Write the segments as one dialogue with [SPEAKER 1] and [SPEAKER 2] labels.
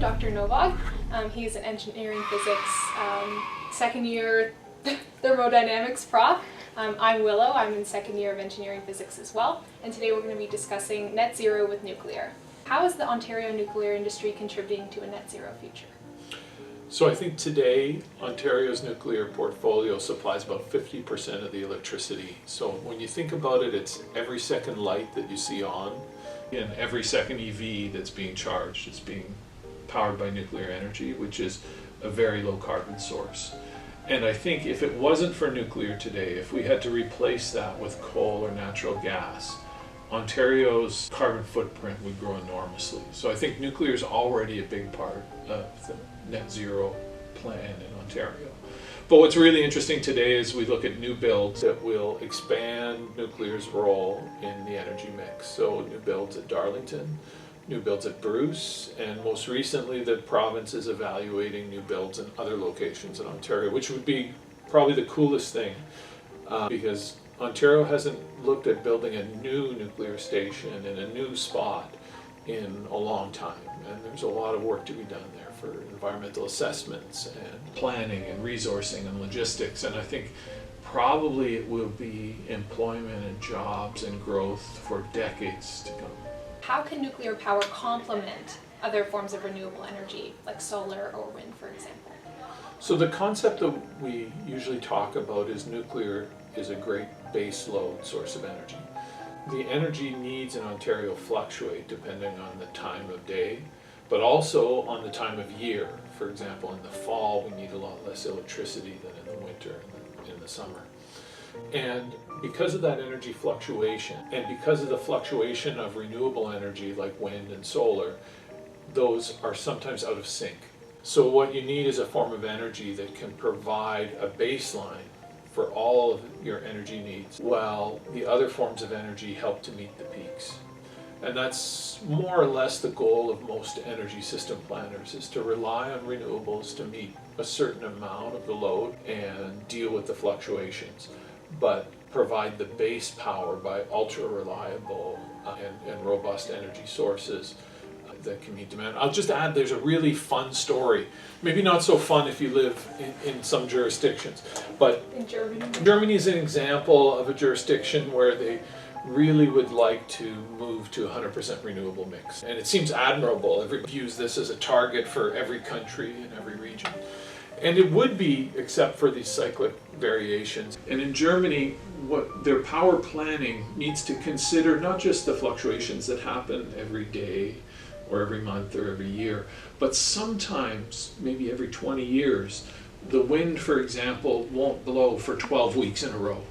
[SPEAKER 1] Dr. Novog. He's an engineering physics second year thermodynamics prof. I'm Willow. I'm in second year of engineering physics as well. And today we're going to be discussing net zero with nuclear. How is the Ontario nuclear industry contributing to a net zero future?
[SPEAKER 2] So I think today Ontario's nuclear portfolio supplies about 50% of the electricity. So when you think about it, it's every second light that you see on and every second EV that's being charged is being powered by nuclear energy, which is a very low carbon source. And I think if it wasn't for nuclear today, if we had to replace that with coal or natural gas, Ontario's carbon footprint would grow enormously. So I think nuclear is already a big part of the net zero plan in Ontario. But what's really interesting today is we look at new builds that will expand nuclear's role in the energy mix. So new builds at Darlington, new builds at Bruce, and most recently the province is evaluating new builds in other locations in Ontario, which would be probably the coolest thing because Ontario hasn't looked at building a new nuclear station in a new spot in a long time, and there's a lot of work to be done there for environmental assessments and planning and resourcing and logistics, and I think probably it will be employment and jobs and growth for decades to come.
[SPEAKER 1] How can nuclear power complement other forms of renewable energy, like solar or wind, for example?
[SPEAKER 2] So the concept that we usually talk about is nuclear is a great base load source of energy. The energy needs in Ontario fluctuate depending on the time of day, but also on the time of year. For example, in the fall we need a lot less electricity than in the winter and in the summer. And because of that energy fluctuation, and because of the fluctuation of renewable energy like wind and solar, those are sometimes out of sync. So what you need is a form of energy that can provide a baseline for all of your energy needs, while the other forms of energy help to meet the peaks. And that's more or less the goal of most energy system planners, is to rely on renewables to meet a certain amount of the load and deal with the fluctuations, but provide the base power by ultra reliable and robust energy sources that can meet demand. I'll just add, there's a really fun story. Maybe not so fun if you live in some jurisdictions, but
[SPEAKER 1] In Germany?
[SPEAKER 2] Germany is an example of a jurisdiction where they really would like to move to 100% renewable mix. And it seems admirable. Everybody views this as a target for every country and every region. And it would be, except for these cyclic variations. And in Germany, what their power planning needs to consider not just the fluctuations that happen every day or every month or every year, but sometimes, maybe every 20 years, the wind, for example, won't blow for 12 weeks in a row.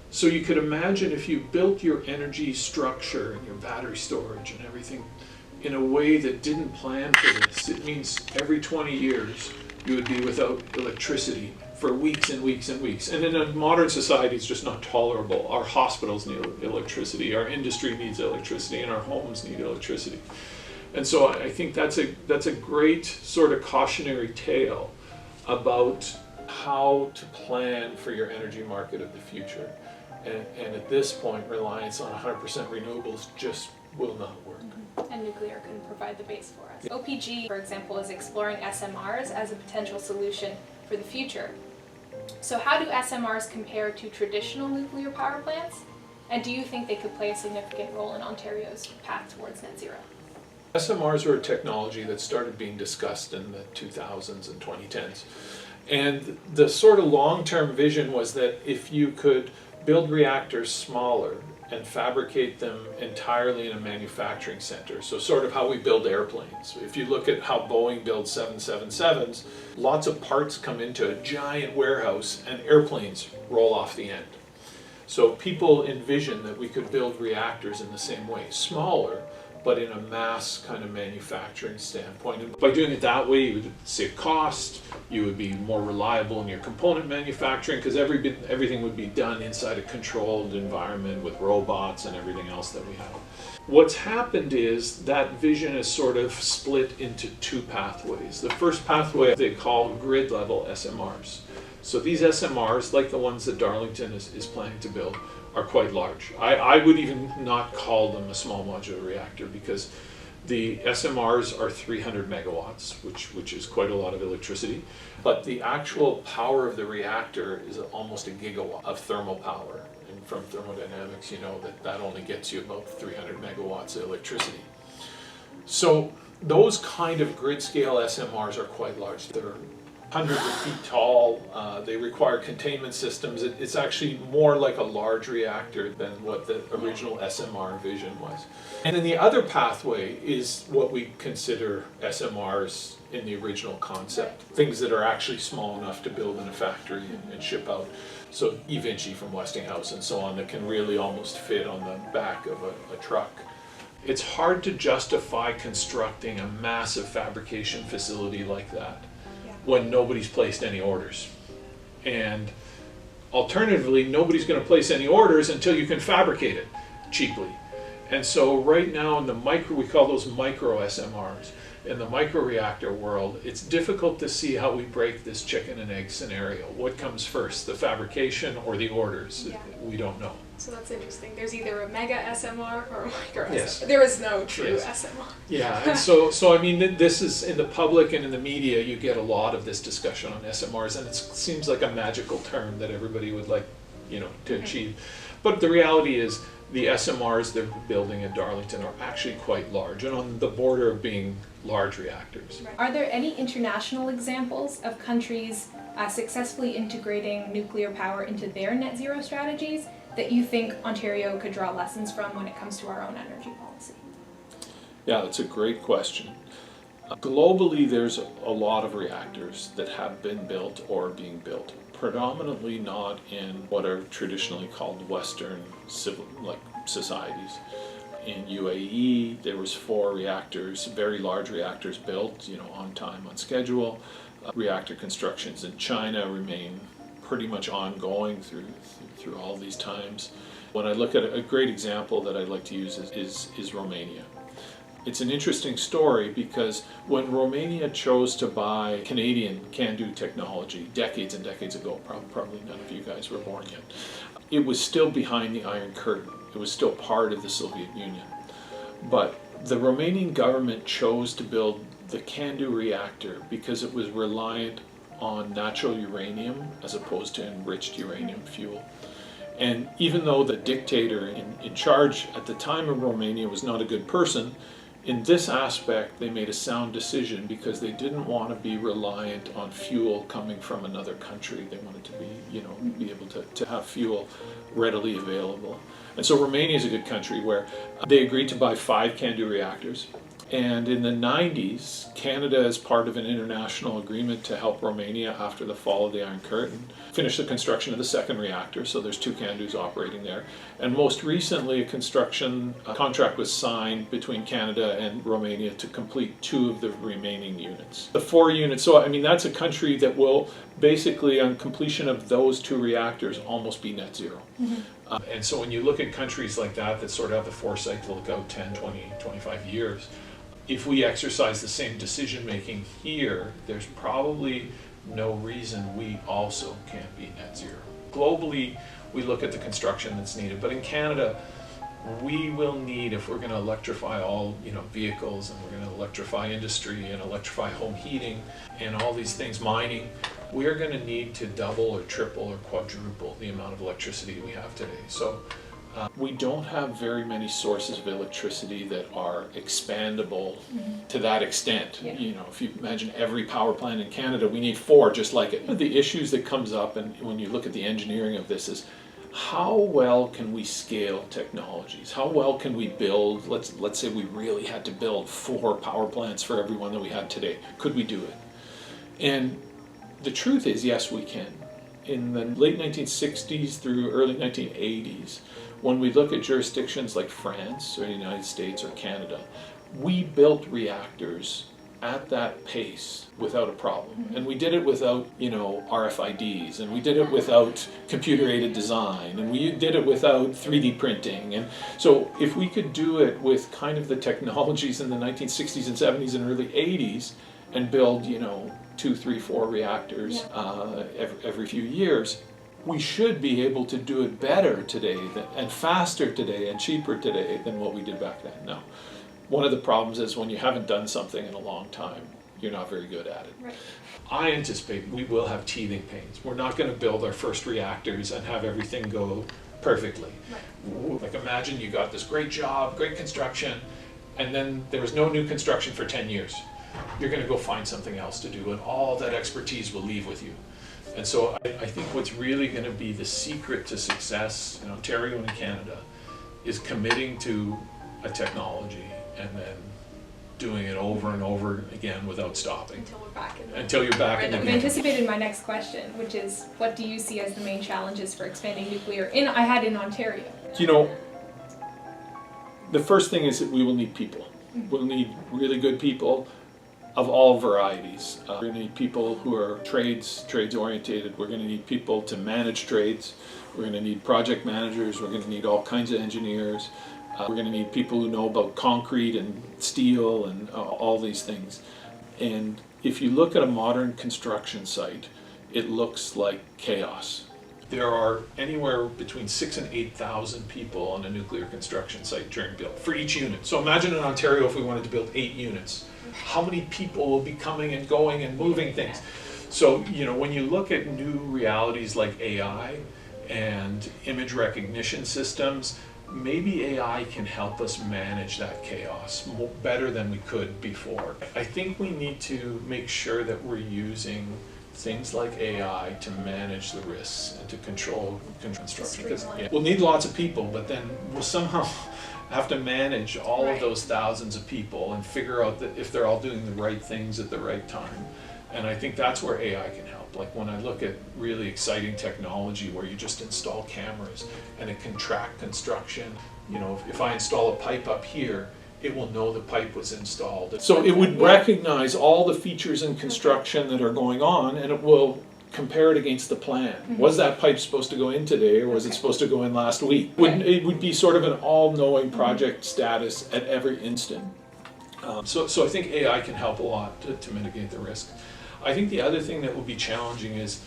[SPEAKER 2] So you could imagine if you built your energy structure and your battery storage and everything in a way that didn't plan for this, it means every 20 years you would be without electricity for weeks and weeks and weeks. And in a modern society, it's just not tolerable. Our hospitals need electricity, our industry needs electricity, and our homes need electricity. And so I think that's a great sort of cautionary tale about how to plan for your energy market of the future. And at this point, reliance on 100% renewables just will not work.
[SPEAKER 1] And nuclear can provide the base for us. OPG, for example, is exploring SMRs as a potential solution for the future. So how do SMRs compare to traditional nuclear power plants? And do you think they could play a significant role in Ontario's path towards net zero?
[SPEAKER 2] SMRs were a technology that started being discussed in the 2000s and 2010s. And the sort of long-term vision was that if you could build reactors smaller and fabricate them entirely in a manufacturing center, so sort of how we build airplanes. If you look at how Boeing builds 777s, lots of parts come into a giant warehouse and airplanes roll off the end. So people envision that we could build reactors in the same way, smaller, but in a mass kind of manufacturing standpoint. And by doing it that way, you would save cost, you would be more reliable in your component manufacturing, because everything would be done inside a controlled environment with robots and everything else that we have. What's happened is that vision is sort of split into two pathways. The first pathway they call grid level SMRs. So these SMRs, like the ones that Darlington is planning to build, are quite large. I would even not call them a small modular reactor because The SMRs are 300 megawatts, which is quite a lot of electricity. But the actual power of the reactor is almost a gigawatt of thermal power. And from thermodynamics, you know that only gets you about 300 megawatts of electricity. So those kind of grid scale SMRs are quite large. They're hundreds of feet tall. They require containment systems. It's actually more like a large reactor than what the original SMR vision was. And then the other pathway is what we consider SMRs in the original concept. Things that are actually small enough to build in a factory and ship out. So eVinci from Westinghouse and so on, that can really almost fit on the back of a truck. It's hard to justify constructing a massive fabrication facility like that when nobody's placed any orders. And alternatively, nobody's going to place any orders until you can fabricate it cheaply. And so right now in the we call those micro SMRs. In the microreactor world, it's difficult to see how we break this chicken and egg scenario. What comes first, the fabrication or the orders?
[SPEAKER 1] Yeah.
[SPEAKER 2] We don't know.
[SPEAKER 1] So that's interesting. There's either a mega SMR or a micro
[SPEAKER 2] Yes.
[SPEAKER 1] SMR. There is no true
[SPEAKER 2] Yes.
[SPEAKER 1] SMR.
[SPEAKER 2] Yeah, and so I mean, this is in the public and in the media, you get a lot of this discussion on SMRs, and it seems like a magical term that everybody would like, to achieve. But the reality is, the SMRs they're building in Darlington are actually quite large and on the border of being large reactors.
[SPEAKER 1] Are there any international examples of countries successfully integrating nuclear power into their net zero strategies that you think Ontario could draw lessons from when it comes to our own energy policy?
[SPEAKER 2] Yeah, that's a great question. Globally, there's a lot of reactors that have been built or are being built, predominantly not in what are traditionally called Western societies. In UAE, there was 4 reactors, very large reactors built, on time, on schedule. Reactor constructions in China remain pretty much ongoing through all these times. When I look at a great example that I'd like to use is Romania. It's an interesting story because when Romania chose to buy Canadian CANDU technology decades and decades ago, probably none of you guys were born yet, it was still behind the Iron Curtain. It was still part of the Soviet Union. But the Romanian government chose to build the CANDU reactor because it was reliant on natural uranium as opposed to enriched uranium fuel. And even though the dictator in charge at the time of Romania was not a good person, in this aspect they made a sound decision because they didn't want to be reliant on fuel coming from another country. They wanted to be able to have fuel readily available. And so Romania is a good country where they agreed to buy 5 CANDU reactors. And in the 90s, Canada, as part of an international agreement to help Romania after the fall of the Iron Curtain, finished the construction of the second reactor, so there's 2 CANDUs operating there. And most recently, a construction contract was signed between Canada and Romania to complete 2 of the remaining units. The 4 units, so I mean, that's a country that will basically, on completion of those 2 reactors, almost be net zero. Mm-hmm. And so when you look at countries like that sort of have the foresight to look out 10, 20, 25 years, if we exercise the same decision making here, there's probably no reason we also can't be net zero. Globally, we look at the construction that's needed, but in Canada, we will need, if we're going to electrify all vehicles, and we're going to electrify industry and electrify home heating and all these things, mining, we are going to need to double or triple or quadruple the amount of electricity we have today. So we don't have very many sources of electricity that are expandable to that extent. Yeah. If you imagine every power plant in Canada, we need 4 just like it. The issues that comes up, and when you look at the engineering of this, is how well can we scale technologies? How well can we build, let's say we really had to build 4 power plants for every one that we had today. Could we do it? And the truth is, yes, we can. In the late 1960s through early 1980s, when we look at jurisdictions like France or the United States or Canada, we built reactors at that pace without a problem. And we did it without, RFIDs, and we did it without computer-aided design, and we did it without 3D printing. And so if we could do it with kind of the technologies in the 1960s and 70s and early 80s and build, 2, 3, 4 reactors every few years, we should be able to do it better today and faster today and cheaper today than what we did back then. Now, one of the problems is when you haven't done something in a long time, you're not very good at it.
[SPEAKER 1] Right.
[SPEAKER 2] I anticipate we will have teething pains. We're not going to build our first reactors and have everything go perfectly.
[SPEAKER 1] Right.
[SPEAKER 2] Like imagine you got this great job, great construction, and then there was no new construction for 10 years. You're going to go find something else to do, and all that expertise will leave with you. And so I think what's really going to be the secret to success in Ontario and Canada is committing to a technology and then doing it over and over again without stopping.
[SPEAKER 1] Until we're back in the
[SPEAKER 2] Until you're back in the
[SPEAKER 1] You
[SPEAKER 2] game.
[SPEAKER 1] anticipated my next question, which is, what do you see as the main challenges for expanding nuclear in Ontario?
[SPEAKER 2] You know, the first thing is that we will need people. We'll need really good people of all varieties. We're going to need people who are trades orientated. We're going to need people to manage trades. We're going to need project managers. We're going to need all kinds of engineers. We're going to need people who know about concrete and steel and all these things. And if you look at a modern construction site, it looks like chaos. There are anywhere between 6,000 and 8,000 people on a nuclear construction site during build for each unit. So imagine in Ontario if we wanted to build 8 units. How many people will be coming and going and moving things? So, you know, when you look at new realities like AI and image recognition systems, maybe AI can help us manage that chaos better than we could before. I think we need to make sure that we're using things like AI to manage the risks and to control construction. Because we'll need lots of people, but then we'll somehow have to manage all of those thousands of people and figure out that if they're all doing the right things at the right time. And I think that's where AI can help. Like when I look at really exciting technology where you just install cameras and it can track construction. You know, if I install a pipe up here, it will know the pipe was installed. So it would recognize all the features in construction that are going on, and it will compare it against the plan. Was that pipe supposed to go in today, or was it supposed to go in last week? It would be sort of an all-knowing project status at every instant. So I think AI can help a lot to mitigate the risk. I think the other thing that will be challenging is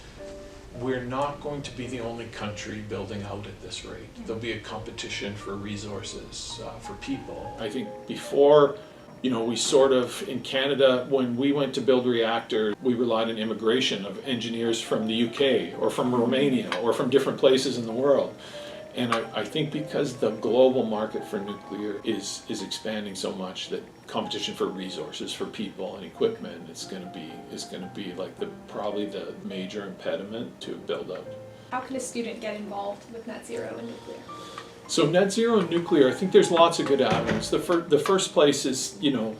[SPEAKER 2] we're not going to be the only country building out at this rate. There'll be a competition for resources, for people. I think before, you know, we sort of, in Canada, when we went to build reactors, we relied on immigration of engineers from the UK or from Romania or from different places in the world. And I think because the global market for nuclear is expanding so much, that competition for resources, for people and equipment is going to be like probably the major impediment to build up.
[SPEAKER 1] How can a student get involved with net zero and nuclear?
[SPEAKER 2] So net zero and nuclear, I think there's lots of good avenues. The first place is, you know,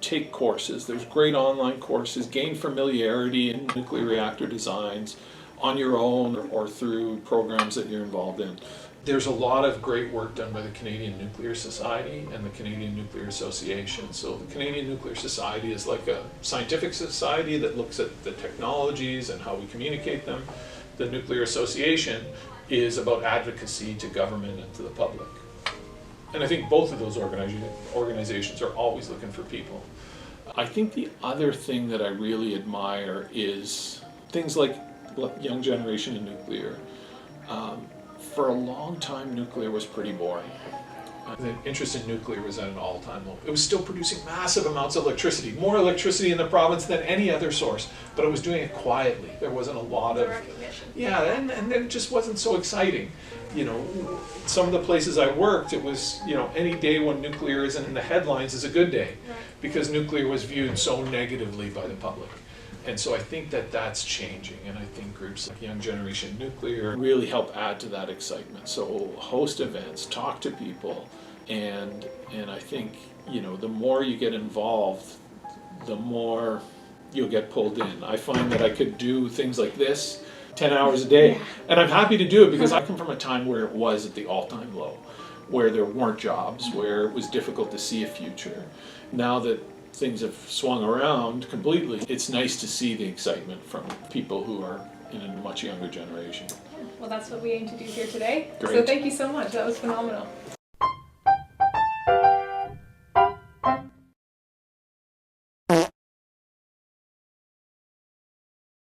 [SPEAKER 2] take courses. There's great online courses, gain familiarity in nuclear reactor designs on your own or through programs that you're involved in. There's a lot of great work done by the Canadian Nuclear Society and the Canadian Nuclear Association. So the Canadian Nuclear Society is like a scientific society that looks at the technologies and how we communicate them. The Nuclear Association is about advocacy to government and to the public. And I think both of those organizations are always looking for people. I think the other thing that I really admire is things like young generation in nuclear. For a long time, nuclear was pretty boring. The interest in nuclear was at an all-time low. It was still producing massive amounts of electricity, more electricity in the province than any other source, but it was doing it quietly. There wasn't a lot of
[SPEAKER 1] recognition.
[SPEAKER 2] Yeah, and it just wasn't so exciting. You know, some of the places I worked, it was, you know, any day when nuclear isn't in the headlines is a good day, because nuclear was viewed so negatively by the public. And so I think that that's changing, and I think groups like Young Generation Nuclear really help add to that excitement. So host events, talk to people, and I think, you know, the more you get involved, the more you'll get pulled in. I find that I could do things like this 10 hours a day, and I'm happy to do it because I come from a time where it was at the all-time low, where there weren't jobs, where it was difficult to see a future. Now that things have swung around completely, it's nice to see the excitement from people who are in a much younger generation.
[SPEAKER 1] Well, that's what we aim to do here today.
[SPEAKER 2] Great.
[SPEAKER 1] So thank you so much. That was phenomenal.